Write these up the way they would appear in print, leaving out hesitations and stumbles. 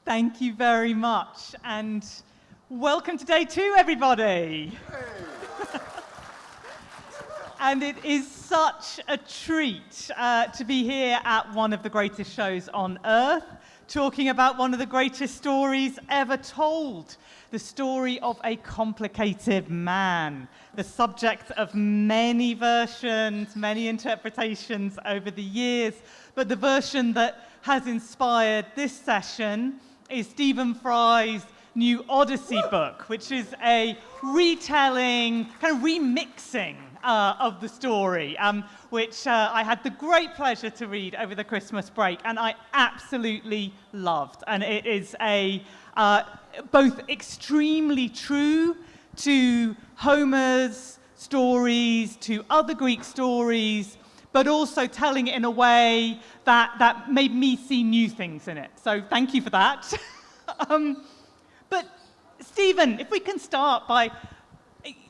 Thank you very much, and welcome to day 2, everybody. Hey. And it is such a treat to be here at one of the greatest shows on earth, talking about one of the greatest stories ever told, the story of a complicated man, the subject of many versions, many interpretations over the years, but the version that has inspired this session is Stephen Fry's new Odyssey book, which is a retelling, kind of remixing of the story, which I had the great pleasure to read over the Christmas break, and I absolutely loved. And it is both extremely true to Homer's stories, to other Greek stories, but also telling it in a way that made me see new things in it. So thank you for that. But Stephen, if we can start by,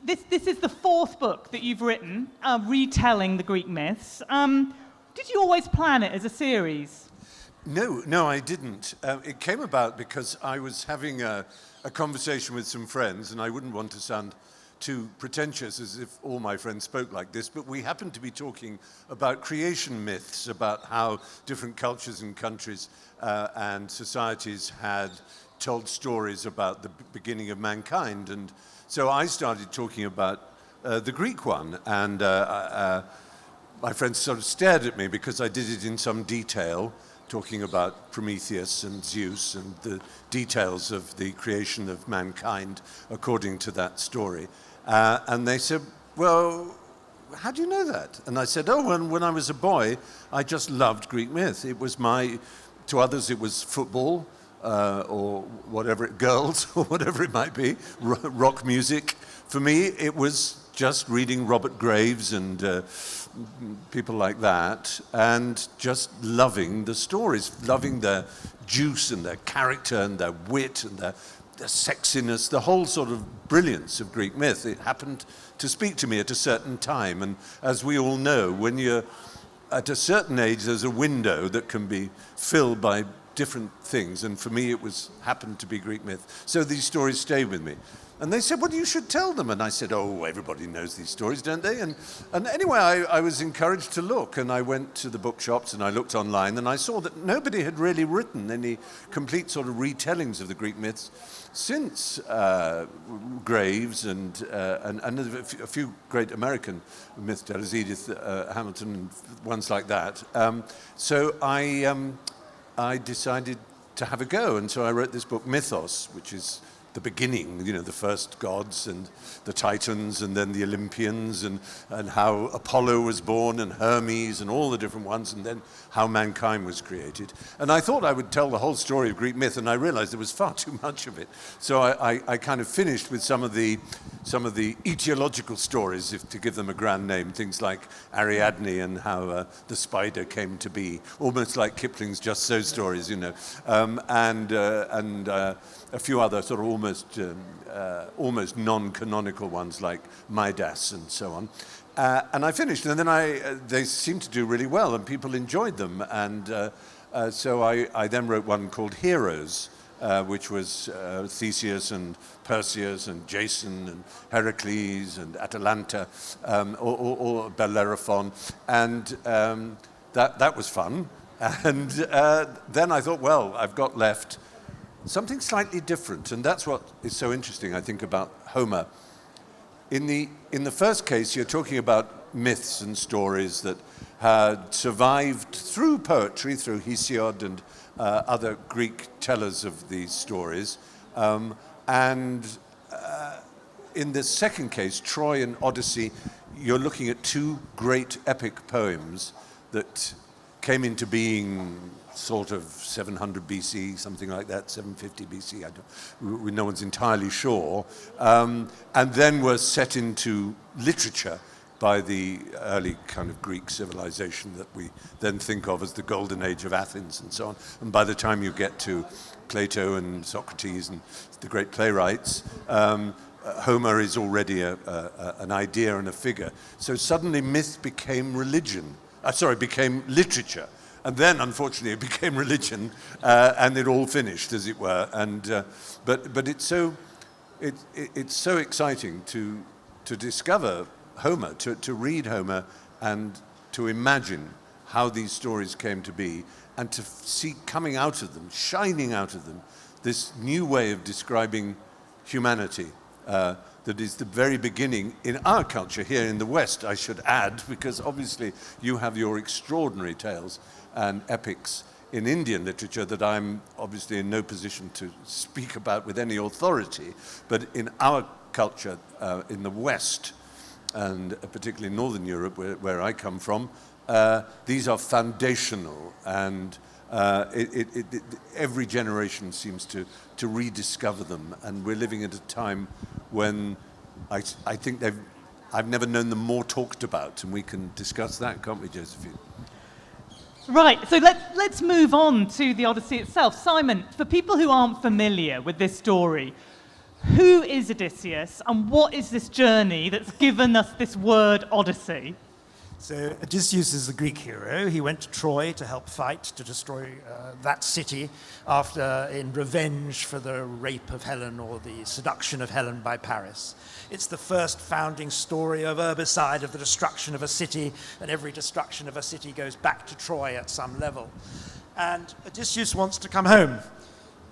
this is the 4th book that you've written, retelling the Greek myths. Did you always plan it as a series? No, I didn't. It came about because I was having a conversation with some friends, and I wouldn't want to sound too pretentious as if all my friends spoke like this, but we happened to be talking about creation myths, about how different cultures and countries and societies had told stories about the beginning of mankind. And so I started talking about the Greek one, and my friends sort of stared at me because I did it in some detail, talking about Prometheus and Zeus and the details of the creation of mankind according to that story. And they said, well, how do you know that? And I said, when I was a boy, I just loved Greek myth. It was to others it was football, or whatever, girls, or whatever it might be, rock music. For me, it was just reading Robert Graves and people like that, and just loving the stories, loving their juice and their character and their wit and their sexiness, the whole sort of brilliance of Greek myth. It happened to speak to me at a certain time, and as we all know, when you're at a certain age, there's a window that can be filled by different things, and for me it happened to be Greek myth. So these stories stayed with me. And they said, well, you should tell them. And I said, everybody knows these stories, don't they? And anyway, I was encouraged to look, and I went to the bookshops and I looked online, and I saw that nobody had really written any complete sort of retellings of the Greek myths since Graves and a few great American myth tellers, Edith Hamilton and ones like that. So I decided to have a go, and so I wrote this book, Mythos, which is the beginning, the first gods and the Titans and then the Olympians and how Apollo was born and Hermes and all the different ones, and then how mankind was created. And I thought I would tell the whole story of Greek myth, and I realized there was far too much of it. So I kind of finished with some of the etiological stories, if to give them a grand name, things like Ariadne and how the spider came to be, almost like Kipling's Just So stories, and a few other sort of almost non-canonical ones like Midas and so on. And I finished, and then they seemed to do really well, and people enjoyed them. And so I then wrote one called Heroes, which was Theseus and Perseus and Jason and Heracles and Atalanta, or Bellerophon, and that was fun. And then I thought, well, I've got left something slightly different, and that's what is so interesting, I think, about Homer. In the first case, you're talking about myths and stories that had survived through poetry, through Hesiod and other Greek tellers of these stories. And in the second case, Troy and Odyssey, you're looking at 2 great epic poems that came into being sort of 700 BC, something like that, 750 BC, no one's entirely sure, and then were set into literature by the early kind of Greek civilization that we then think of as the golden age of Athens and so on. And by the time you get to Plato and Socrates and the great playwrights, Homer is already an idea and a figure. So suddenly myth became became literature. And then, unfortunately, it became religion, and it all finished, as it were. And but it's so exciting to discover Homer, to read Homer, and to imagine how these stories came to be, and to see coming out of them, shining out of them, this new way of describing humanity. That is the very beginning in our culture here in the West, I should add, because obviously you have your extraordinary tales and epics in Indian literature that I'm obviously in no position to speak about with any authority. But in our culture in the West, and particularly in Northern Europe, where I come from, these are foundational, and every generation seems to rediscover them. And we're living at a time when I think I've never known them more talked about, and we can discuss that, can't we, Josephine? Right, so let's move on to the Odyssey itself. Simon, for people who aren't familiar with this story, who is Odysseus, and what is this journey that's given us this word Odyssey? So Odysseus is the Greek hero. He went to Troy to help fight to destroy that city in revenge for the rape of Helen, or the seduction of Helen by Paris. It's the first founding story of herbicide, of the destruction of a city, and every destruction of a city goes back to Troy at some level. And Odysseus wants to come home,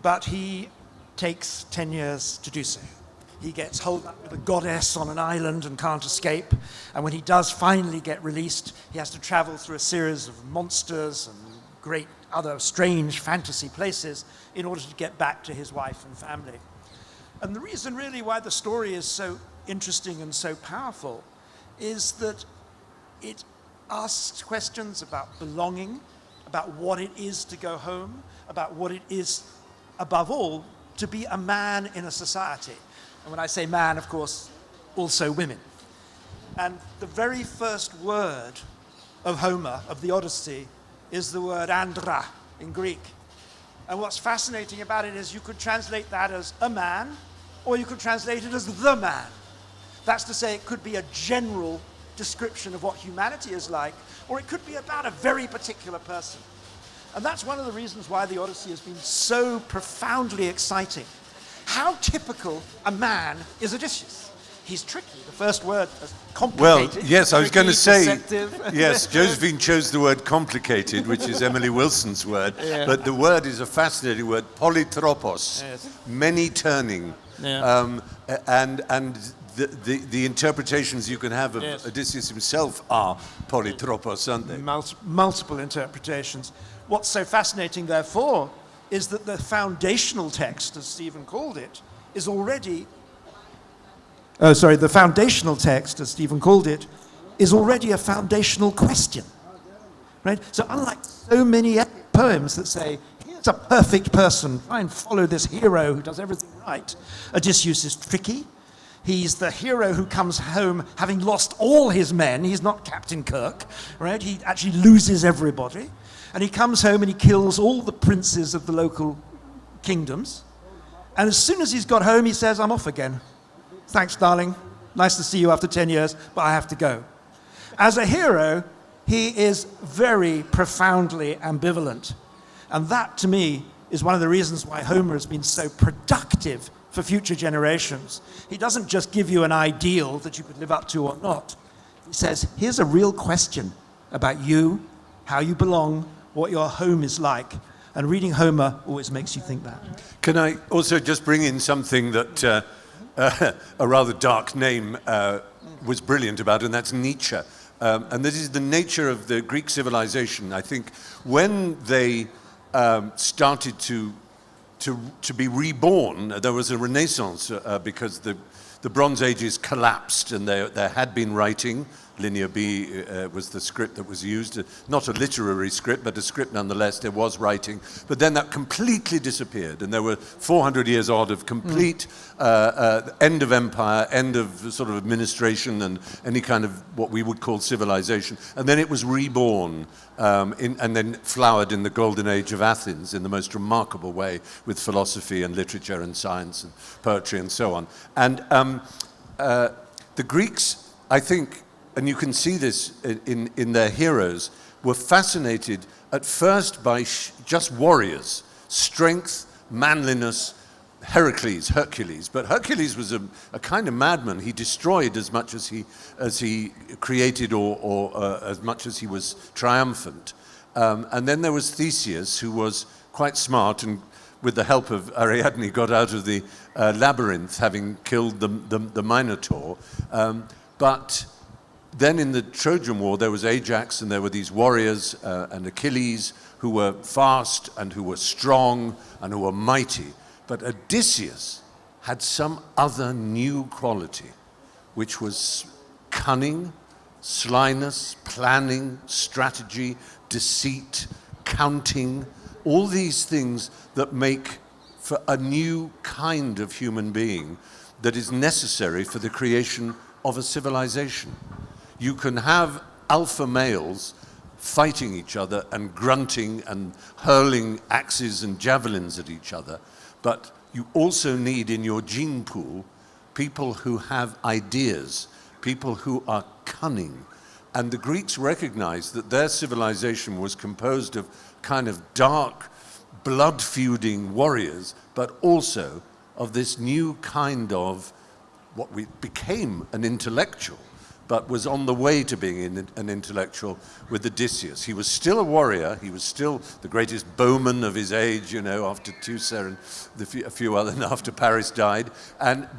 but he takes 10 years to do so. He gets holed up with a goddess on an island and can't escape. And when he does finally get released, he has to travel through a series of monsters and great other strange fantasy places in order to get back to his wife and family. And the reason really why the story is so interesting and so powerful is that it asks questions about belonging, about what it is to go home, about what it is, above all, to be a man in a society. And when I say man, of course, also women. And the very first word of Homer, of the Odyssey, is the word andra in Greek. And what's fascinating about it is you could translate that as a man, or you could translate it as the man. That's to say, it could be a general description of what humanity is like, or it could be about a very particular person. And that's one of the reasons why the Odyssey has been so profoundly exciting. How typical a man is Odysseus? He's tricky. The first word is complicated. Well, yes, I was going to say, perceptive. yes, Josephine chose the word complicated, which is Emily Wilson's word, but the word is a fascinating word, polytropos, many turning. And the interpretations you can have of Odysseus himself are polytropos, aren't they? Multiple interpretations. What's so fascinating, therefore, is that the foundational text, as Stephen called it, is already... the foundational text, as Stephen called it, is already a foundational question, right? So unlike so many poems that say, here's a perfect person, try and follow this hero who does everything right, Odysseus is tricky. He's the hero who comes home having lost all his men. He's not Captain Kirk, right? He actually loses everybody. And he comes home and he kills all the princes of the local kingdoms. And as soon as he's got home, he says, I'm off again. Thanks, darling. Nice to see you after 10 years, but I have to go. As a hero, he is very profoundly ambivalent. And that, to me, is one of the reasons why Homer has been so productive for future generations. He doesn't just give you an ideal that you could live up to or not. He says, here's a real question about you, how you belong, what your home is like. And reading Homer always makes you think that. Can I also just bring in something that a rather dark name was brilliant about, and that's Nietzsche. And this is the nature of the Greek civilization. I think when they started to be reborn, there was a renaissance because the Bronze Ages collapsed, and there had been writing. Linear B was the script that was used, not a literary script, but a script nonetheless. There was writing, but then that completely disappeared, and there were 400 years odd of complete end of empire, end of sort of administration, and any kind of what we would call civilization. And then it was reborn, and then flowered in the golden age of Athens in the most remarkable way, with philosophy and literature and science and poetry and so on. And the Greeks, I think, and you can see this in their heroes, were fascinated at first by just warriors, strength, manliness, Hercules. But Hercules was a kind of madman. He destroyed as much as he created, or as much as he was triumphant. And then there was Theseus, who was quite smart, and with the help of Ariadne got out of the labyrinth, having killed the Minotaur. But then in the Trojan War, there was Ajax, and there were these warriors, and Achilles, who were fast, and who were strong, and who were mighty. But Odysseus had some other new quality, which was cunning, slyness, planning, strategy, deceit, counting, all these things that make for a new kind of human being that is necessary for the creation of a civilization. You can have alpha males fighting each other and grunting and hurling axes and javelins at each other, but you also need in your gene pool people who have ideas, people who are cunning. And the Greeks recognized that their civilization was composed of kind of dark, blood-feuding warriors, but also of this new kind of what we became an intellectual, but was on the way to being an intellectual with Odysseus. He was still a warrior. He was still the greatest bowman of his age, you know, after Teucer and a few other, and after Paris died.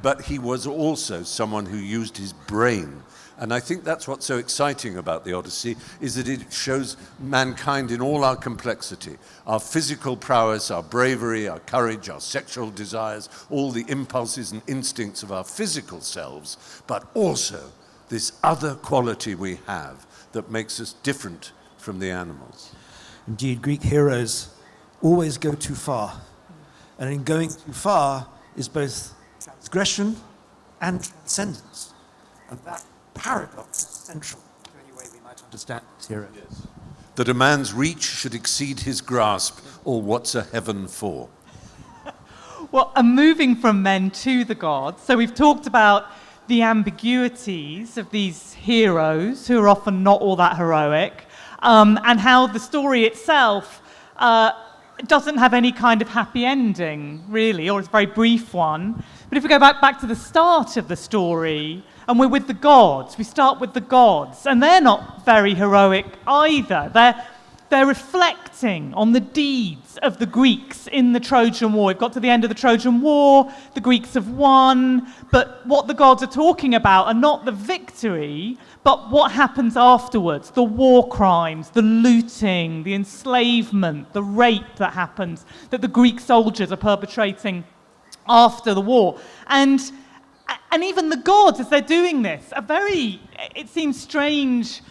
But he was also someone who used his brain. And I think that's what's so exciting about the Odyssey, is that it shows mankind in all our complexity, our physical prowess, our bravery, our courage, our sexual desires, all the impulses and instincts of our physical selves, but also this other quality we have that makes us different from the animals. Indeed, Greek heroes always go too far. And in going too far is both transgression and transcendence. And that paradox is central to any way we might understand this hero. Yes. That a man's reach should exceed his grasp, or what's a heaven for? Well, and moving from men to the gods, so we've talked about the ambiguities of these heroes, who are often not all that heroic, and how the story itself doesn't have any kind of happy ending, really, or it's a very brief one. But if we go back to the start of the story, and we're with the gods, we start with the gods, and they're not very heroic either. They're reflecting on the deeds of the Greeks in the Trojan War. We've got to the end of the Trojan War, the Greeks have won, but what the gods are talking about are not the victory, but what happens afterwards, the war crimes, the looting, the enslavement, the rape that happens, that the Greek soldiers are perpetrating after the war. And even the gods, as they're doing this, are it seems strange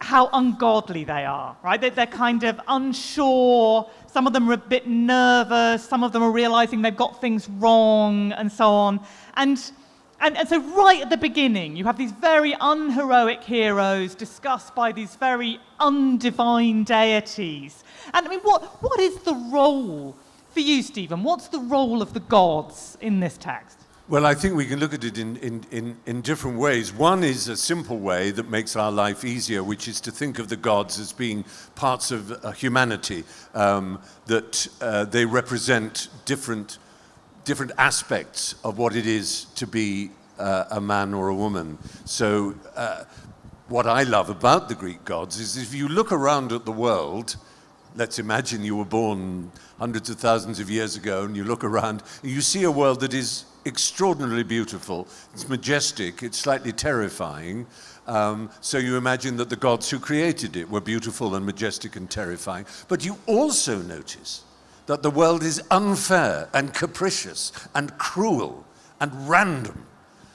how ungodly they are, right? They're kind of unsure. Some of them are a bit nervous. Some of them are realizing they've got things wrong, and so on. And so right at the beginning, you have these very unheroic heroes discussed by these very undivine deities. And I mean, what is the role for you, Stephen? What's the role of the gods in this text? Well, I think we can look at it in different ways. One is a simple way that makes our life easier, which is to think of the gods as being parts of humanity, that they represent different aspects of what it is to be a man or a woman. So what I love about the Greek gods is if you look around at the world, let's imagine you were born hundreds of thousands of years ago, and you look around, and you see a world that is extraordinarily beautiful, it's majestic, it's slightly terrifying. So you imagine that the gods who created it were beautiful and majestic and terrifying. But you also notice that the world is unfair and capricious and cruel and random.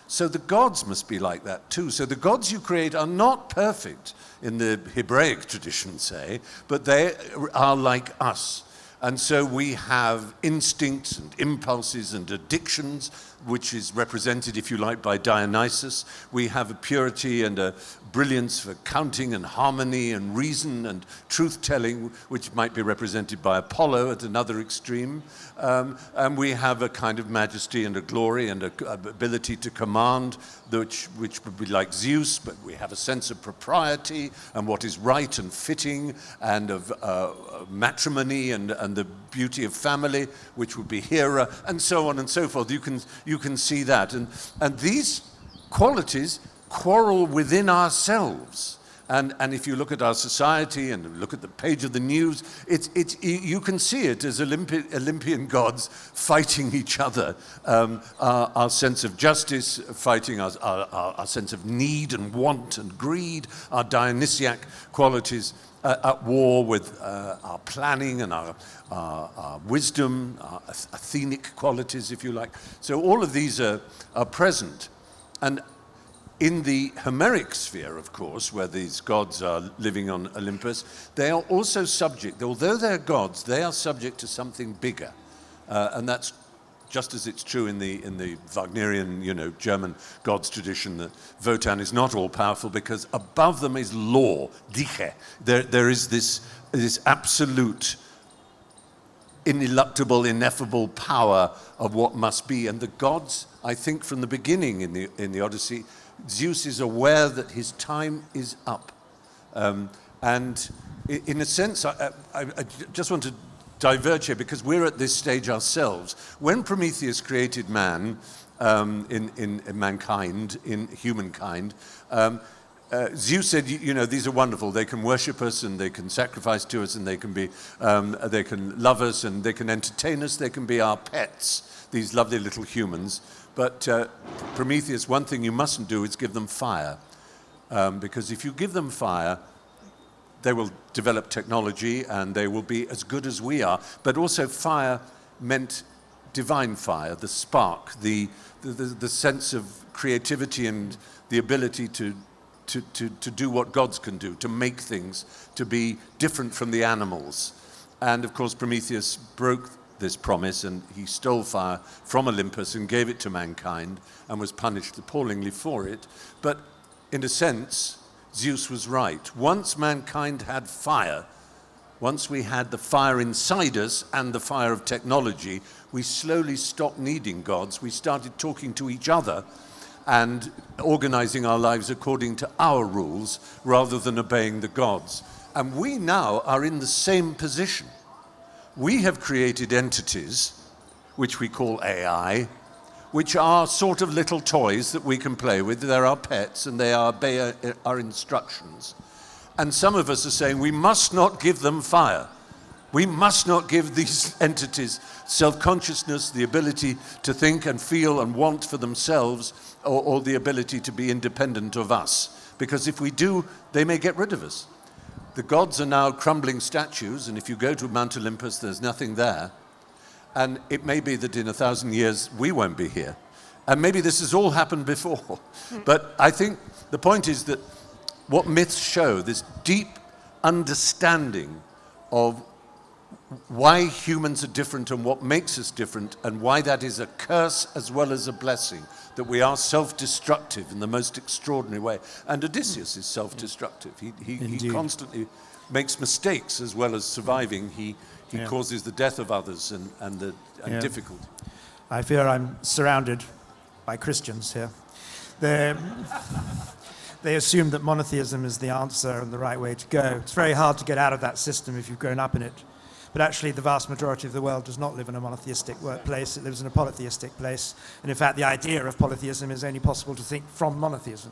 So the gods must be like that too. So the gods you create are not perfect in the Hebraic tradition, say, but they are like us. And so we have instincts and impulses and addictions, which is represented, if you like, by Dionysus. We have a purity and a brilliance for counting and harmony and reason and truth-telling, which might be represented by Apollo at another extreme. And we have a kind of majesty and a glory and a ability to command, which would be like Zeus, but we have a sense of propriety and what is right and fitting, and of matrimony and the beauty of family, which would be Hera, and so on and so forth. You can see that. And these qualities quarrel within ourselves. And if you look at our society and look at the page of the news, you can see it as Olympian gods fighting each other. Our sense of justice fighting our sense of need and want and greed, our Dionysiac qualities at war with our planning and our wisdom, our Athenic qualities, if you like. So all of these are present. And in the Homeric sphere, of course, where these gods are living on Olympus, they are also subject, although they're gods, they are subject to something bigger. And that's just as it's true in the Wagnerian, German gods tradition, that Wotan is not all-powerful, because above them is law, Diche. There is this absolute, ineluctable, ineffable power of what must be. And the gods, I think from the beginning in the Odyssey, Zeus is aware that his time is up. And in a sense, I just want to diverge here, because we're at this stage ourselves. When Prometheus created man, in mankind, in humankind, Zeus said, these are wonderful. They can worship us, and they can sacrifice to us, and they can love us, and they can entertain us. They can be our pets, these lovely little humans. But Prometheus, one thing you mustn't do is give them fire, because if you give them fire, they will develop technology and they will be as good as we are. But also fire meant divine fire, the spark, the sense of creativity and the ability to do what gods can do, to make things, to be different from the animals. And of course Prometheus broke this promise, and he stole fire from Olympus and gave it to mankind and was punished appallingly for it. But in a sense, Zeus was right. Once mankind had fire, once we had the fire inside us and the fire of technology, we slowly stopped needing gods. We started talking to each other and organizing our lives according to our rules rather than obeying the gods. And we now are in the same position. We have created entities, which we call AI, which are sort of little toys that we can play with. They're our pets, and they obey our instructions. And some of us are saying we must not give them fire. We must not give these entities self-consciousness, the ability to think and feel and want for themselves, or the ability to be independent of us. Because if we do, they may get rid of us. The gods are now crumbling statues, and if you go to Mount Olympus, there's nothing there. And it may be that in 1,000 years, we won't be here. And maybe this has all happened before. But I think the point is that what myths show, this deep understanding of why humans are different and what makes us different, and why that is a curse as well as a blessing, that we are self-destructive in the most extraordinary way. And Odysseus is self-destructive. He constantly makes mistakes as well as surviving. He causes the death of others and difficulty. I fear I'm surrounded by Christians here. They assume that monotheism is the answer and the right way to go. It's very hard to get out of that system if you've grown up in it. But actually, the vast majority of the world does not live in a monotheistic place. It lives in a polytheistic place. And in fact, the idea of polytheism is only possible to think from monotheism.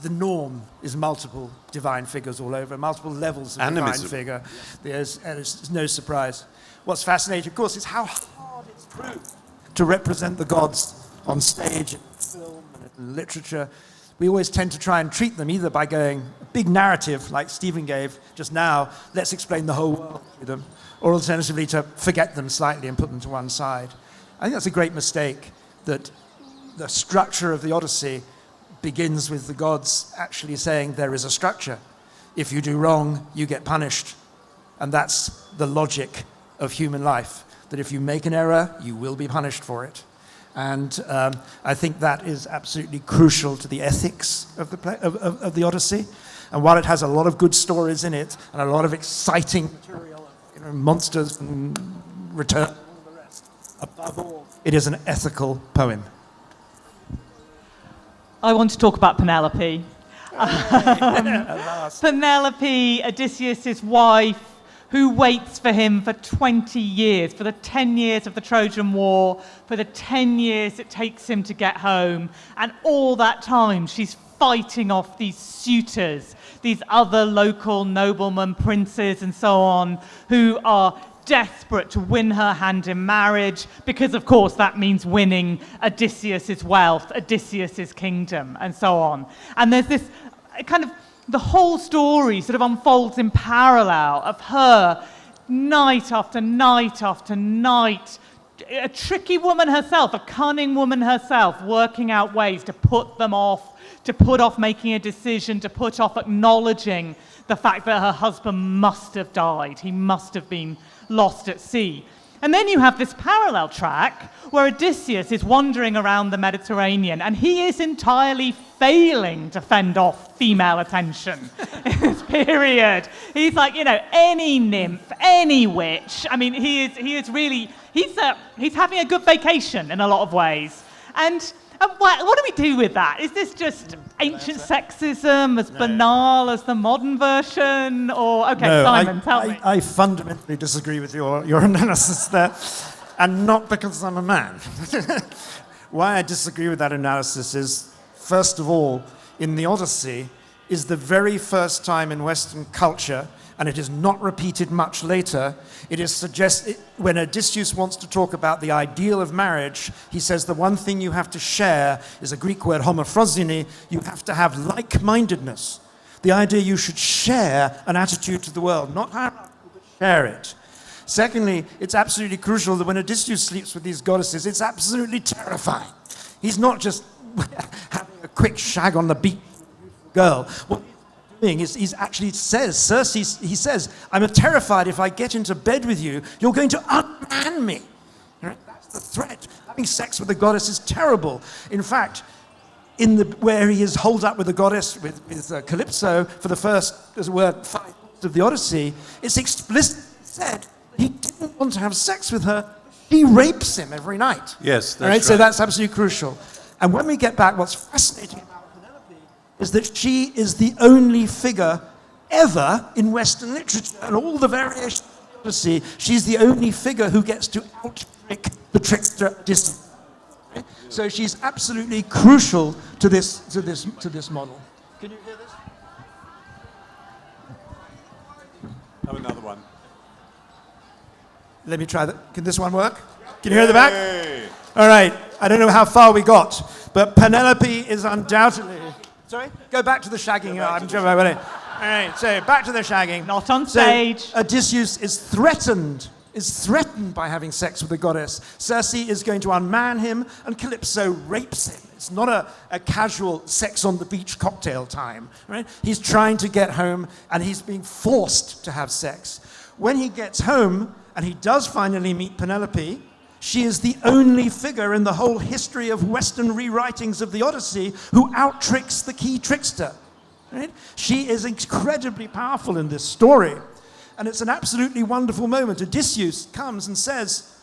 The norm is multiple divine figures all over, multiple levels of Animism. divine figure. There's no surprise. What's fascinating, of course, is how hard it's proved to represent the gods on stage, in film, and in literature. We always tend to try and treat them either by going a big narrative, like Stephen gave just now, let's explain the whole world to them, or alternatively to forget them slightly and put them to one side. I think that's a great mistake, that the structure of the Odyssey begins with the gods actually saying there is a structure. If you do wrong, you get punished. And that's the logic of human life, that if you make an error, you will be punished for it. And I think that is absolutely crucial to the ethics of the Odyssey. And while it has a lot of good stories in it, and a lot of exciting material, monsters and return, and all the rest, above all, it is an ethical poem. I want to talk about Penelope. Penelope, Odysseus' wife, who waits for him for 20 years, for the 10 years of the Trojan War, for the 10 years it takes him to get home. And all that time, she's fighting off these suitors, these other local noblemen, princes, and so on, who are desperate to win her hand in marriage, because, of course, that means winning Odysseus' wealth, Odysseus' kingdom, and so on. And there's this kind of, the whole story sort of unfolds in parallel of her night after night after night, a tricky woman herself, a cunning woman herself, working out ways to put them off, to put off making a decision, to put off acknowledging the fact that her husband must have died. He must have been lost at sea. And then you have this parallel track where Odysseus is wandering around the Mediterranean, and he is entirely failing to fend off female attention in this period. He's like, any nymph, any witch. I mean, he is really, he's having a good vacation in a lot of ways. And what do we do with that? Is this just ancient sexism, as banal as the modern version? Or, okay, no, Simon, tell me. I fundamentally disagree with your analysis there, and not because I'm a man. Why I disagree with that analysis is, first of all, in the Odyssey is the very first time in Western culture, and it is not repeated much later, it is suggested, when Odysseus wants to talk about the ideal of marriage, he says the one thing you have to share is a Greek word, homophrosyne. You have to have like-mindedness. The idea you should share an attitude to the world, not share it. Secondly, it's absolutely crucial that when Odysseus sleeps with these goddesses, it's absolutely terrifying. He's not just having a quick shag on the beach with a beautiful girl. What he's actually says, Circe, he says, I'm terrified if I get into bed with you, you're going to unman me. Right? That's the threat. Having sex with a goddess is terrible. In fact, where he is holed up with the goddess, with Calypso, for the first, as it were, 5 books of the Odyssey, it's explicitly said he didn't want to have sex with her. He rapes him every night. Yes, that's right. So that's absolutely crucial. And when we get back, what's fascinating about Penelope is that she is the only figure ever in Western literature, and all the variations of the Odyssey, she's the only figure who gets to out-trick the trickster Odysseus. Right? So she's absolutely crucial to this model. Can you hear this? Have another one. Let me try that. Can this one work? Can you hear the back? All right. I don't know how far we got, but Penelope is undoubtedly... Sorry? Go back to the shagging. I'm sure about it. All right, so back to the shagging. Not on stage. So Odysseus is threatened by having sex with the goddess. Circe is going to unman him, and Calypso rapes him. It's not a casual sex on the beach cocktail time, right? He's trying to get home, and he's being forced to have sex. When he gets home, and he does finally meet Penelope, she is the only figure in the whole history of Western rewritings of the Odyssey who out-tricks the key trickster. Right? She is incredibly powerful in this story. And it's an absolutely wonderful moment. Odysseus comes and says,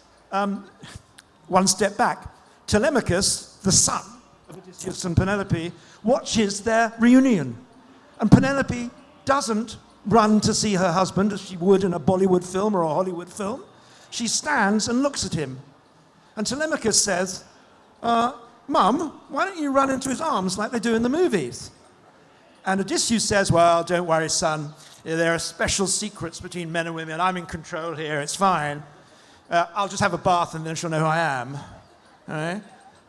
one step back, Telemachus, the son of Odysseus and Penelope, watches their reunion. And Penelope doesn't run to see her husband as she would in a Bollywood film or a Hollywood film. She stands and looks at him. And Telemachus says, Mum, why don't you run into his arms like they do in the movies? And Odysseus says, well, don't worry, son. There are special secrets between men and women. I'm in control here. It's fine. I'll just have a bath and then she'll know who I am. All right?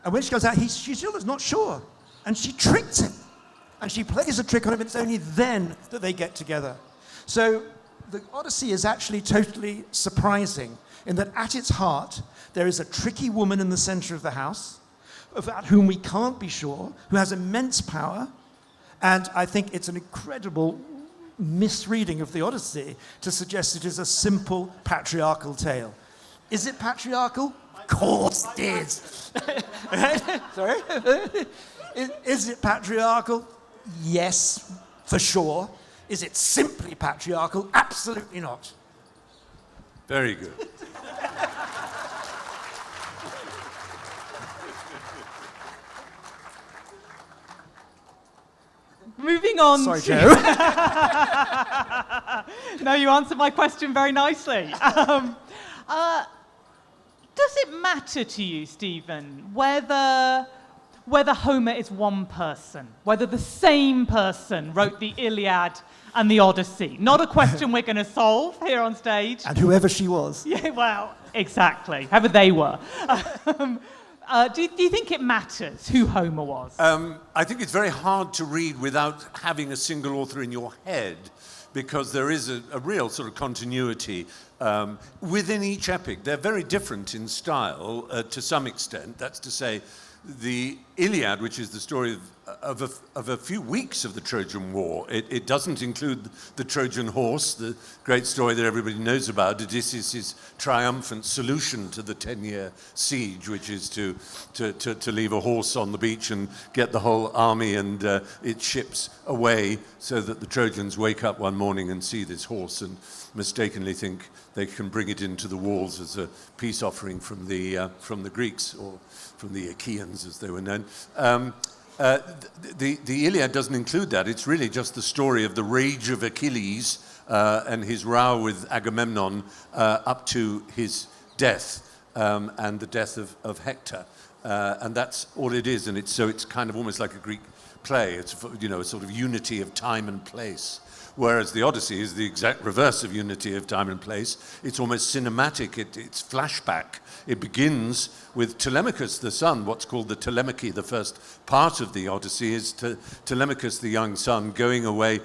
And when she goes out, she still is not sure. And she tricks him. And she plays a trick on him. It's only then that they get together. So the Odyssey is actually totally surprising in that at its heart, there is a tricky woman in the center of the house about whom we can't be sure, who has immense power. And I think it's an incredible misreading of the Odyssey to suggest it is a simple patriarchal tale. Is it patriarchal? Of course it is. Sorry? Is it patriarchal? Yes, for sure. Is it simply patriarchal? Absolutely not. Very good. Moving on. Sorry, to... Joe. No, you answered my question very nicely. Does it matter to you, Stephen, whether Homer is one person, whether the same person wrote the Iliad and the Odyssey? Not a question we're going to solve here on stage. And whoever she was. Yeah, well, exactly. However they were. Do you think it matters who Homer was? I think it's very hard to read without having a single author in your head, because there is a real sort of continuity within each epic. They're very different in style to some extent. That's to say, the Iliad, which is the story of a few weeks of the Trojan War, it doesn't include the Trojan horse, the great story that everybody knows about, Odysseus' triumphant solution to the 10-year siege, which is to leave a horse on the beach and get the whole army and its ships away, so that the Trojans wake up one morning and see this horse and mistakenly think they can bring it into the walls as a peace offering from the Greeks, or from the Achaeans, as they were known. The Iliad doesn't include that. It's really just the story of the rage of Achilles and his row with Agamemnon up to his death and the death of Hector. And that's all it is. And it's kind of almost like a Greek play. It's, a sort of unity of time and place. Whereas the Odyssey is the exact reverse of unity of time and place. It's almost cinematic. It's flashback. It begins with Telemachus, the son, what's called the Telemachy. The first part of the Odyssey is Telemachus, the young son, going away,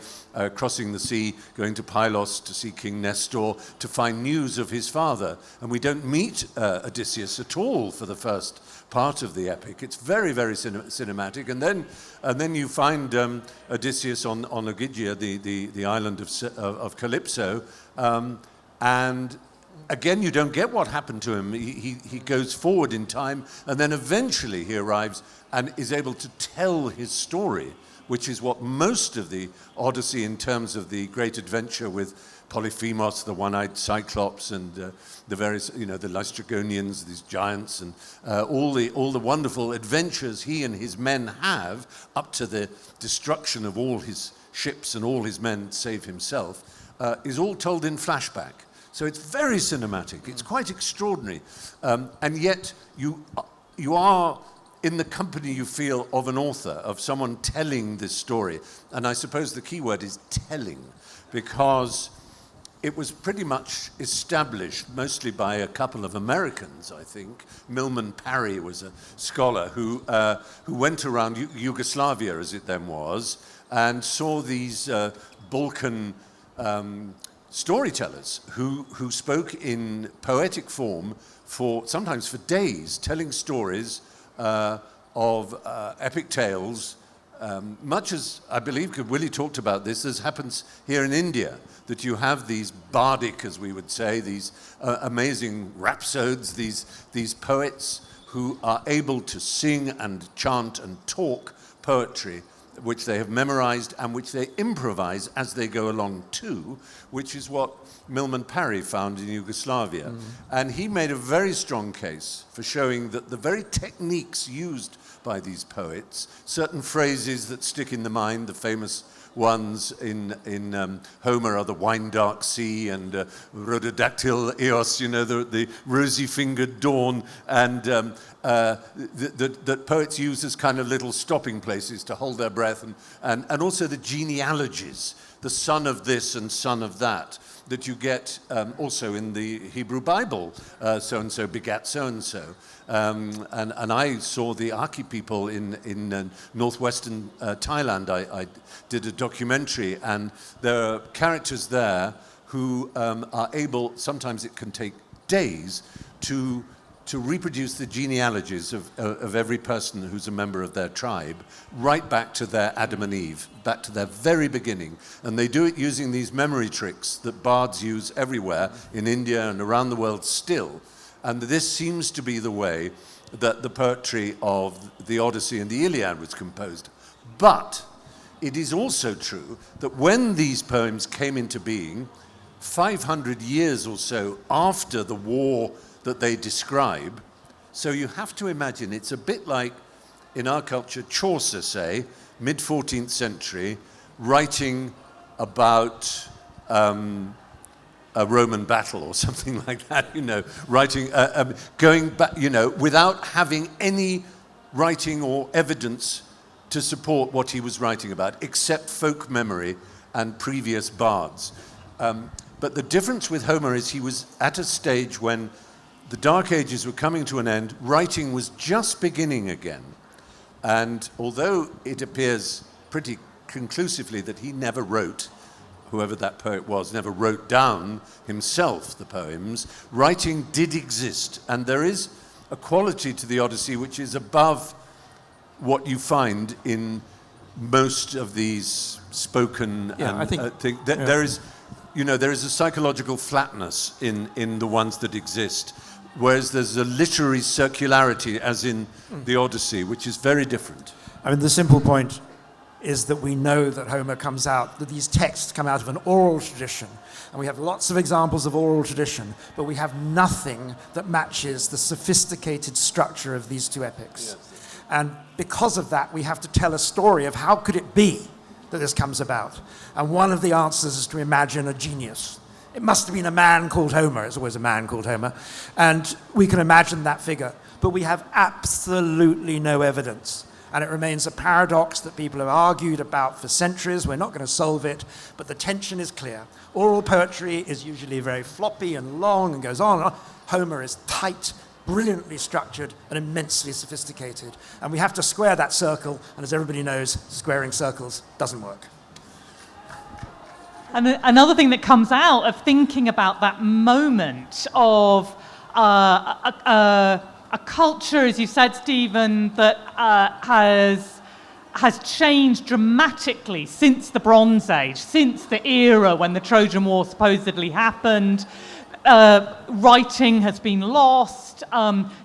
crossing the sea, going to Pylos to see King Nestor, to find news of his father. And we don't meet Odysseus at all for the first part of the epic. It's very, very cinematic. And then you find Odysseus on Ogygia, the island of Calypso, and again, you don't get what happened to him. He goes forward in time, and then eventually he arrives and is able to tell his story, which is what most of the Odyssey, in terms of the great adventure with Polyphemus, the one-eyed Cyclops, and the various, the Laestrygonians, these giants, and all the wonderful adventures he and his men have up to the destruction of all his ships and all his men save himself, is all told in flashback. So it's very cinematic. It's quite extraordinary, and yet you are in the company, you feel, of an author, of someone telling this story. And I suppose the key word is telling, because it was pretty much established mostly by a couple of Americans, I think. Milman Parry was a scholar who went around Yugoslavia, as it then was, and saw these Balkan storytellers who spoke in poetic form sometimes for days, telling stories of epic tales, much as I believe Willie talked about this happens here in India, that you have these bardic, as we would say, these amazing rhapsodes, these poets who are able to sing and chant and talk poetry, which they have memorized and which they improvise as they go along too, which is what Milman Parry found in Yugoslavia. Mm. And he made a very strong case for showing that the very techniques used by these poets, certain phrases that stick in the mind, the famous ones in Homer are the wine-dark sea and rhododactyl Eos, the rosy-fingered dawn, and that poets use as kind of little stopping places to hold their breath, and also the genealogies, the son of this and son of that you get also in the Hebrew Bible, so-and-so begat so-and-so. And I saw the Aki people in northwestern Thailand. I did a documentary, and there are characters there who are able, sometimes it can take days, to to reproduce the genealogies of every person who's a member of their tribe, right back to their Adam and Eve, back to their very beginning. And they do it using these memory tricks that bards use everywhere in India and around the world still. And this seems to be the way that the poetry of the Odyssey and the Iliad was composed. But it is also true that when these poems came into being, 500 years or so after the war that they describe, so you have to imagine it's a bit like, in our culture, Chaucer, say, mid-14th century, writing about a Roman battle or something like that, writing, going back, without having any writing or evidence to support what he was writing about, except folk memory and previous bards. But the difference with Homer is he was at a stage when the Dark Ages were coming to an end, writing was just beginning again. And although it appears pretty conclusively that he never wrote, whoever that poet was, never wrote down himself the poems, writing did exist. And there is a quality to the Odyssey which is above what you find in most of these spoken things. There is, there is a psychological flatness in the ones that exist, whereas there's a literary circularity, as in the Odyssey, which is very different. I mean, the simple point is that we know that Homer comes out, that these texts come out of an oral tradition. And we have lots of examples of oral tradition, but we have nothing that matches the sophisticated structure of these two epics. Yes. And because of that, we have to tell a story of how could it be that this comes about. And one of the answers is to imagine a genius. It must have been a man called Homer. It's always a man called Homer. And we can imagine that figure. But we have absolutely no evidence. And it remains a paradox that people have argued about for centuries. We're not going to solve it, but the tension is clear. Oral poetry is usually very floppy and long and goes on and on. Homer is tight, brilliantly structured, and immensely sophisticated. And we have to square that circle, and as everybody knows, squaring circles doesn't work. And another thing that comes out of thinking about that moment of a culture, as you said, Stephen, that has changed dramatically since the Bronze Age, since the era when the Trojan War supposedly happened. Writing has been lost.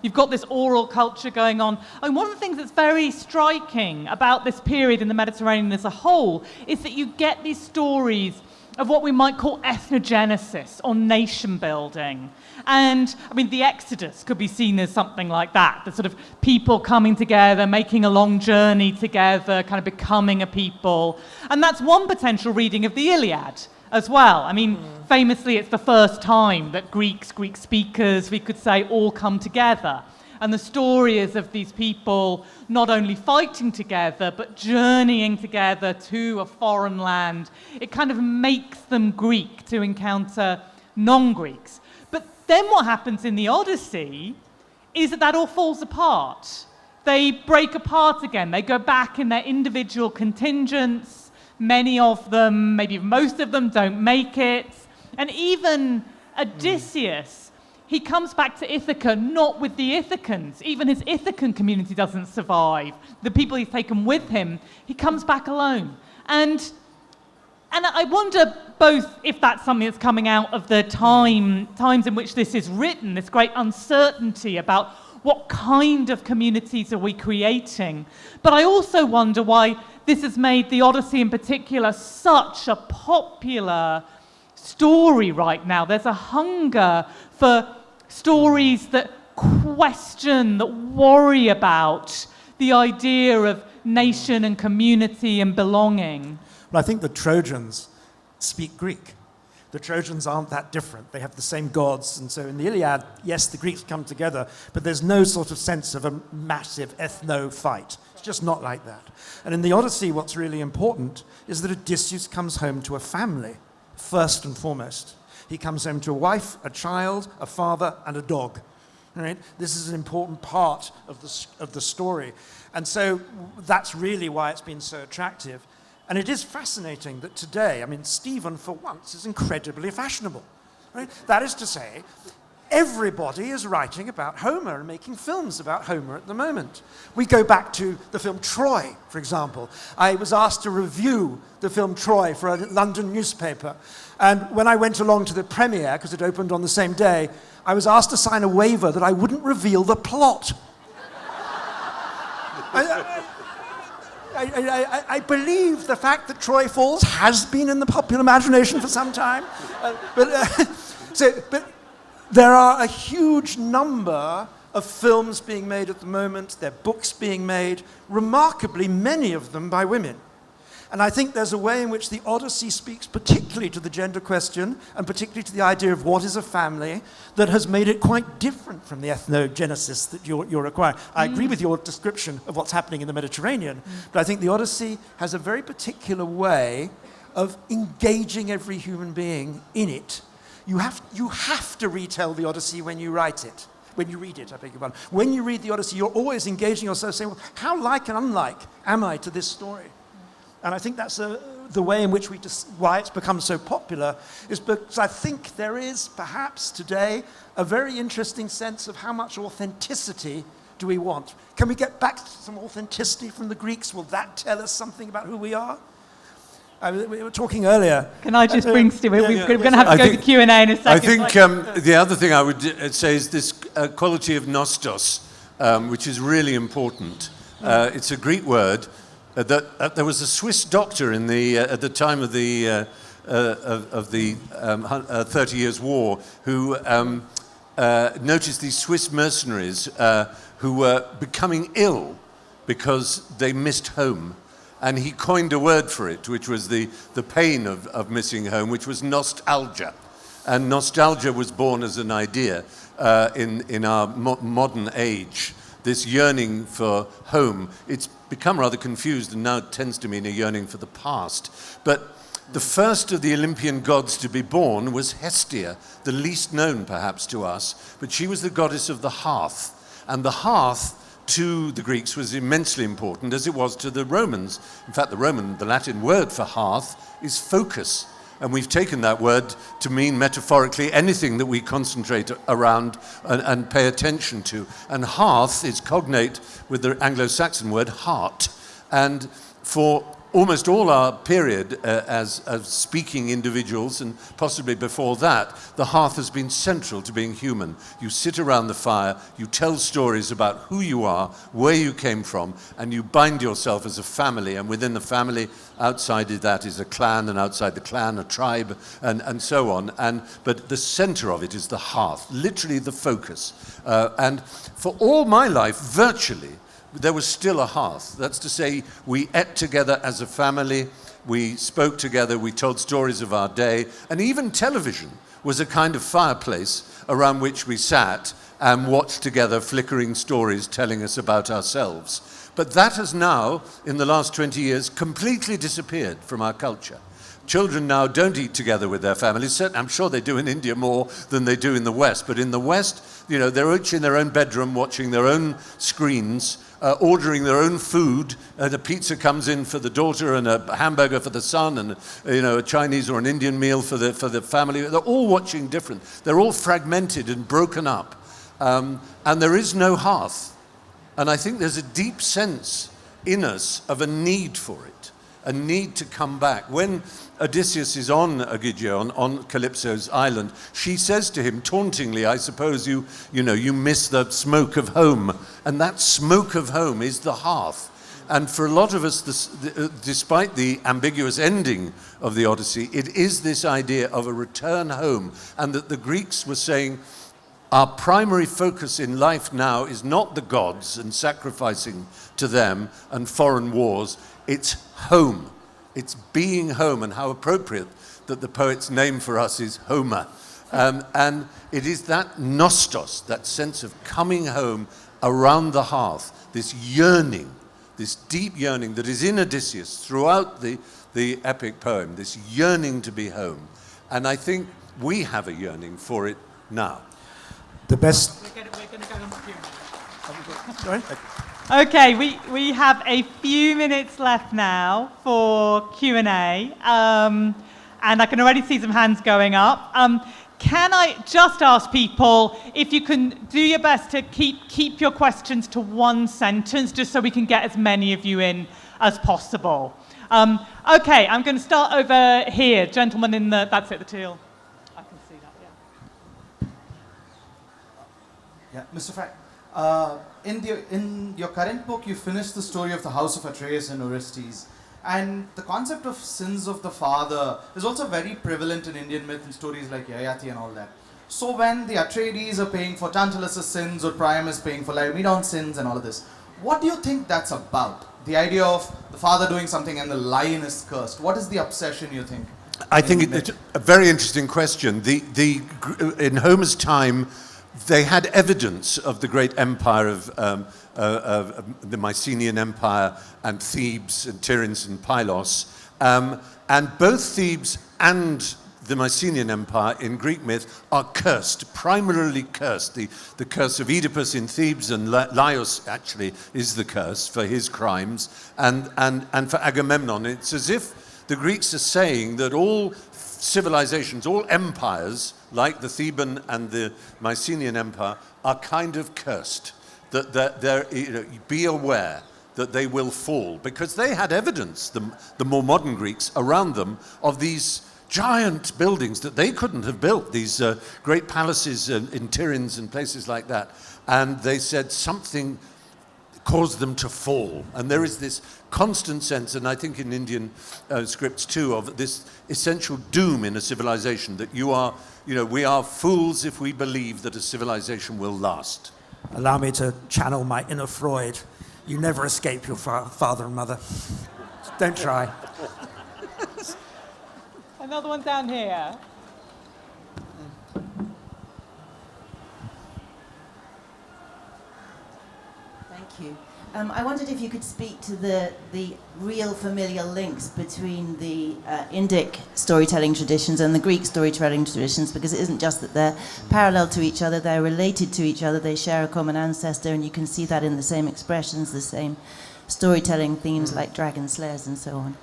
You've got this oral culture going on. And one of the things that's very striking about this period in the Mediterranean as a whole is that you get these stories of what we might call ethnogenesis or nation building. And, I mean, the Exodus could be seen as something like that, the sort of people coming together, making a long journey together, kind of becoming a people. And that's one potential reading of the Iliad as well. I mean, famously, it's the first time that Greek speakers, we could say, all come together. And the story is of these people not only fighting together, but journeying together to a foreign land. It kind of makes them Greek to encounter non-Greeks. But then what happens in the Odyssey is that all falls apart. They break apart again. They go back in their individual contingents. Many of them, maybe most of them, don't make it. And even Odysseus, he comes back to Ithaca not with the Ithacans. Even his Ithacan community doesn't survive. The people he's taken with him, he comes back alone. And I wonder both if that's something that's coming out of the times in which this is written, this great uncertainty about what kind of communities are we creating. But I also wonder why this has made the Odyssey in particular such a popular story right now. There's a hunger for stories that question, that worry about the idea of nation and community and belonging. Well, I think the Trojans speak Greek. The Trojans aren't that different. They have the same gods. And so in the Iliad, yes, the Greeks come together, but there's no sort of sense of a massive ethno-fight. It's just not like that. And in the Odyssey, what's really important is that Odysseus comes home to a family, first and foremost. He comes home to a wife, a child, a father, and a dog. Right? This is an important part of the story. And so that's really why it's been so attractive. And it is fascinating that today, I mean, Stephen, for once, is incredibly fashionable. Right? That is to say, everybody is writing about Homer and making films about Homer at the moment. We go back to the film Troy, for example. I was asked to review the film Troy for a London newspaper. And when I went along to the premiere, because it opened on the same day, I was asked to sign a waiver that I wouldn't reveal the plot. I believe the fact that Troy Falls has been in the popular imagination for some time. But there are a huge number of films being made at the moment. There are books being made, remarkably many of them by women. And I think there's a way in which the Odyssey speaks particularly to the gender question and particularly to the idea of what is a family that has made it quite different from the ethnogenesis that you're acquiring. I agree with your description of what's happening in the Mediterranean, but I think the Odyssey has a very particular way of engaging every human being in it. You have to retell the Odyssey when you write it. When you read it, I beg your pardon. When you read the Odyssey, you're always engaging yourself, saying, well, how like and unlike am I to this story? And I think that's the way in which why it's become so popular, is because I think there is perhaps today a very interesting sense of how much authenticity do we want. Can we get back to some authenticity from the Greeks? Will that tell us something about who we are? We were talking earlier. Can I just bring Stu? We're going to have to go to Q&A in a second. I think the other thing I would say is this quality of nostos, which is really important. It's a Greek word. There was a Swiss doctor in at the time of the 30 Years' War who noticed these Swiss mercenaries who were becoming ill because they missed home. And he coined a word for it, which was the pain of missing home, which was nostalgia. And nostalgia was born as an idea in our modern age. This yearning for home, it's become rather confused and now tends to mean a yearning for the past. But the first of the Olympian gods to be born was Hestia, the least known perhaps to us, but she was the goddess of the hearth. And the hearth to the Greeks was immensely important, as it was to the Romans. In fact, the Latin word for hearth is focus. And we've taken that word to mean metaphorically anything that we concentrate around and pay attention to. And hearth is cognate with the Anglo-Saxon word heart. And for almost all our period as speaking individuals, and possibly before that, the hearth has been central to being human. You sit around the fire, you tell stories about who you are, where you came from, and you bind yourself as a family, and within the family, outside of that is a clan, and outside the clan, a tribe, and so on. But the center of it is the hearth, literally the focus. And for all my life, virtually, there was still a hearth. That's to say, we ate together as a family, we spoke together, we told stories of our day, and even television was a kind of fireplace around which we sat and watched together flickering stories telling us about ourselves. But that has now, in the last 20 years, completely disappeared from our culture. Children now don't eat together with their families. I'm sure they do in India more than they do in the West. But in the West, they're each in their own bedroom, watching their own screens, ordering their own food. A pizza comes in for the daughter, and a hamburger for the son, and a Chinese or an Indian meal for the family. They're all watching different. They're all fragmented and broken up, and there is no hearth. And I think there's a deep sense in us of a need for it, a need to come back. When Odysseus is on Ogygia, on Calypso's island, she says to him, tauntingly, I suppose you miss the smoke of home. And that smoke of home is the hearth. And for a lot of us, despite the ambiguous ending of the Odyssey, it is this idea of a return home. And that the Greeks were saying, our primary focus in life now is not the gods and sacrificing to them and foreign wars. It's home. It's being home, and how appropriate that the poet's name for us is Homer. And it is that nostos, that sense of coming home around the hearth, this yearning, this deep yearning that is in Odysseus throughout the epic poem, this yearning to be home. And I think we have a yearning for it now. The best... We're going to go on to Q&A. Sorry? Okay, we have a few minutes left now for Q&A, and I can already see some hands going up. can I just ask people if you can do your best to keep your questions to one sentence, just so we can get as many of you in as possible. Okay, I'm going to start over here. Gentleman in the, that's it, the teal. I can see that, yeah. Yeah, Mr. Fry, in your current book, you finished the story of the House of Atreus and Orestes. And the concept of sins of the father is also very prevalent in Indian myth and stories like Yayati and all that. So when the Atreides are paying for Tantalus' sins or Priam is paying for Laomedon's sins and all of this, what do you think that's about? The idea of the father doing something and the lion is cursed. What is the obsession, you think? I think it's a very interesting question. In Homer's time, they had evidence of the great empire of the Mycenaean Empire and Thebes and Tiryns and Pylos. And both Thebes and the Mycenaean Empire in Greek myth are cursed, primarily cursed. The curse of Oedipus in Thebes, and Laios actually is the curse for his crimes, and for Agamemnon. It's as if the Greeks are saying that all civilizations, all empires, like the Theban and the Mycenaean Empire, are kind of cursed. That they're, be aware that they will fall, because they had evidence, the more modern Greeks around them, of these giant buildings that they couldn't have built, these great palaces in Tiryns and places like that. And they said something caused them to fall. And there is this constant sense, and I think in Indian scripts too, of this essential doom in a civilization, that we are fools if we believe that a civilization will last. Allow me to channel my inner Freud. You never escape your father and mother. Don't try. Another one down here. Thank you. I wondered if you could speak to the real familial links between the Indic storytelling traditions and the Greek storytelling traditions, because it isn't just that they're parallel to each other, they're related to each other, they share a common ancestor, and you can see that in the same expressions, the same storytelling themes like dragon slayers and so on.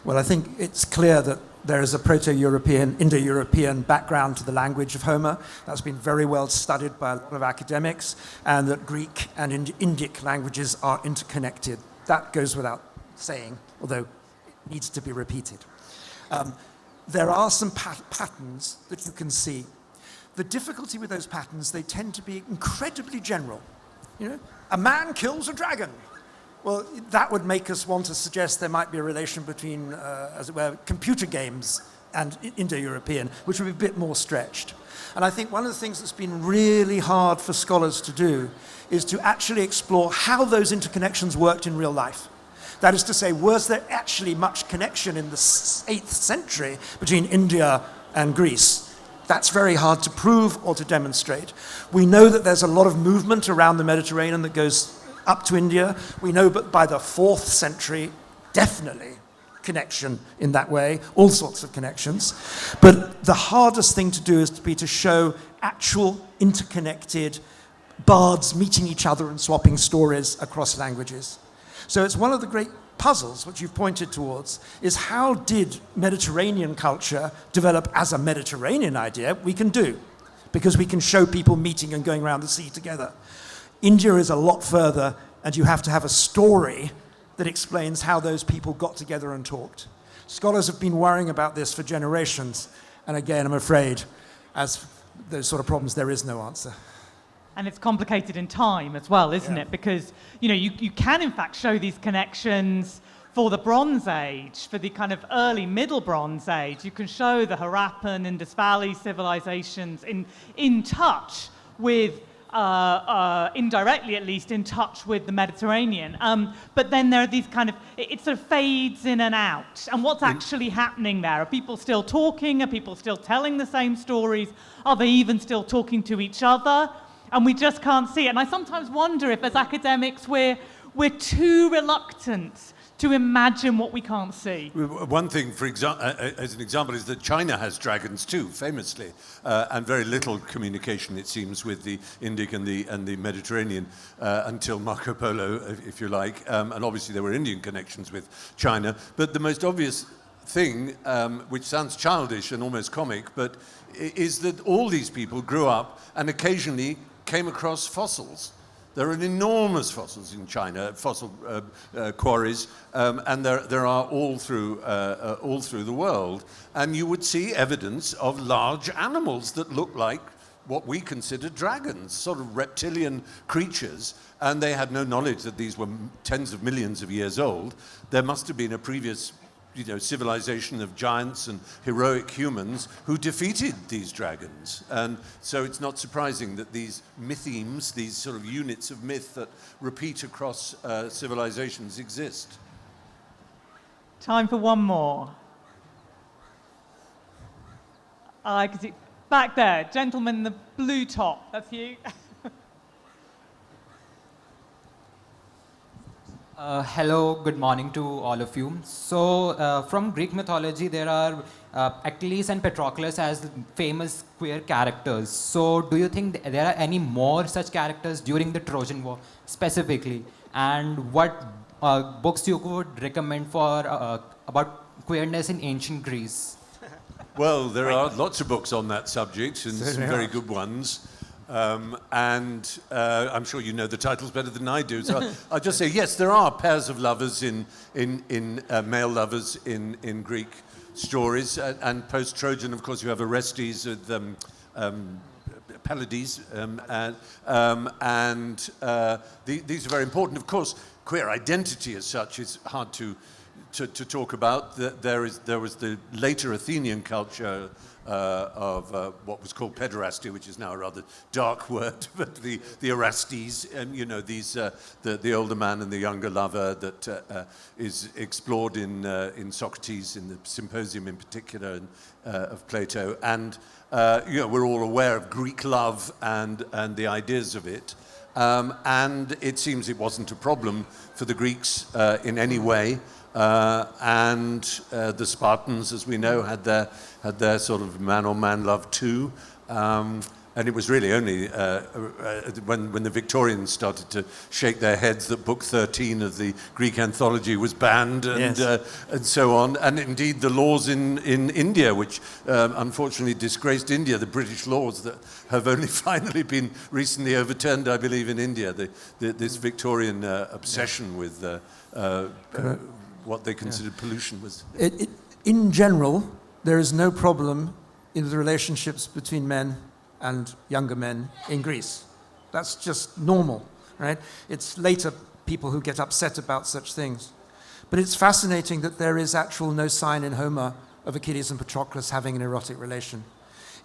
Well, I think it's clear that there is a Proto-European, Indo-European background to the language of Homer. That's been very well studied by a lot of academics, and that Greek and Indic languages are interconnected. That goes without saying, although it needs to be repeated. There are some patterns that you can see. The difficulty with those patterns, they tend to be incredibly general. A man kills a dragon. Well, that would make us want to suggest there might be a relation between, as it were, computer games and Indo-European, which would be a bit more stretched. And I think one of the things that's been really hard for scholars to do is to actually explore how those interconnections worked in real life. That is to say, was there actually much connection in the 8th century between India and Greece? That's very hard to prove or to demonstrate. We know that there's a lot of movement around the Mediterranean that goes up to India. We know, but by the 4th century, definitely connection in that way, all sorts of connections. But the hardest thing to do is to show actual interconnected bards meeting each other and swapping stories across languages. So it's one of the great puzzles, which you've pointed towards, is how did Mediterranean culture develop as a Mediterranean idea? We can do, because we can show people meeting and going around the sea together. India is a lot further, and you have to have a story that explains how those people got together and talked. Scholars have been worrying about this for generations, and again, I'm afraid, as those sort of problems, there is no answer. And it's complicated in time as well, isn't it? Because, you can in fact show these connections for the Bronze Age, for the kind of early Middle Bronze Age. You can show the Harappan, Indus Valley civilizations in touch with indirectly at least, in touch with the Mediterranean. But then there are these kind of, it sort of fades in and out. And what's actually happening there? Are people still talking? Are people still telling the same stories? Are they even still talking to each other? And we just can't see it. And I sometimes wonder if as academics we're too reluctant to imagine what we can't see. One thing, as an example, is that China has dragons too, famously, and very little communication, it seems, with the Indic and the Mediterranean until Marco Polo, if you like. And obviously there were Indian connections with China. But the most obvious thing, which sounds childish and almost comic, but is that all these people grew up and occasionally came across fossils. There are enormous fossils in China, fossil quarries, and there are all through the world. And you would see evidence of large animals that look like what we consider dragons, sort of reptilian creatures, and they had no knowledge that these were tens of millions of years old. There must have been a previous civilization of giants and heroic humans who defeated these dragons. And so it's not surprising that these mythemes, these sort of units of myth that repeat across civilizations exist. Time for one more. I can see back there, gentleman in the blue top. That's you. Hello, good morning to all of you. So, from Greek mythology, there are Achilles and Patroclus as famous queer characters. So, do you think there are any more such characters during the Trojan War specifically? And what books you could recommend for about queerness in ancient Greece? Well, there are lots of books on that subject, and some very good ones. And I'm sure you know the titles better than I do. So I'll just say, yes, there are pairs of lovers in male lovers in Greek stories. And post-Trojan, of course, you have Orestes with Pylades. These are very important. Of course, queer identity as such is hard to talk about. There was the later Athenian culture of what was called pederasty, which is now a rather dark word, but the Orestes, the older man and the younger lover that is explored in Socrates, in the Symposium in particular, of Plato. And we're all aware of Greek love and the ideas of it. And it seems it wasn't a problem for the Greeks in any way. The Spartans, as we know, had their sort of man-on-man love too. And it was really only when the Victorians started to shake their heads that Book 13 of the Greek anthology was banned and so on. And indeed the laws in India, which unfortunately disgraced India, the British laws that have only finally been recently overturned, I believe, in India. This Victorian obsession with what they considered pollution was. In general, there is no problem in the relationships between men and younger men in Greece. That's just normal, right? It's later people who get upset about such things. But it's fascinating that there is actual no sign in Homer of Achilles and Patroclus having an erotic relation.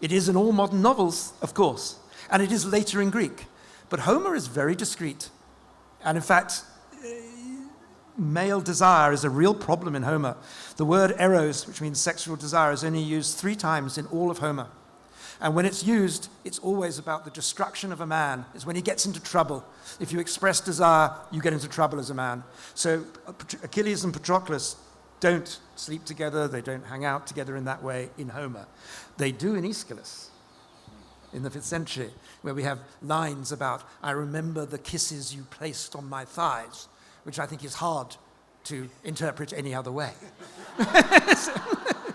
It is in all modern novels, of course, and it is later in Greek. But Homer is very discreet. And in fact, male desire is a real problem in Homer. The word eros, which means sexual desire, is only used 3 times in all of Homer. And when it's used, it's always about the destruction of a man. It's when he gets into trouble. If you express desire, you get into trouble as a man. So Achilles and Patroclus don't sleep together, they don't hang out together in that way in Homer. They do in Aeschylus, in the 5th century, where we have lines about, I remember the kisses you placed on my thighs, which I think is hard to interpret any other way.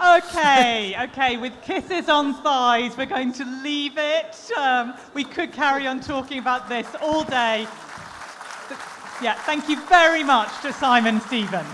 Okay, with kisses on thighs, we're going to leave it. We could carry on talking about this all day. Yeah, thank you very much to Simon Stephen.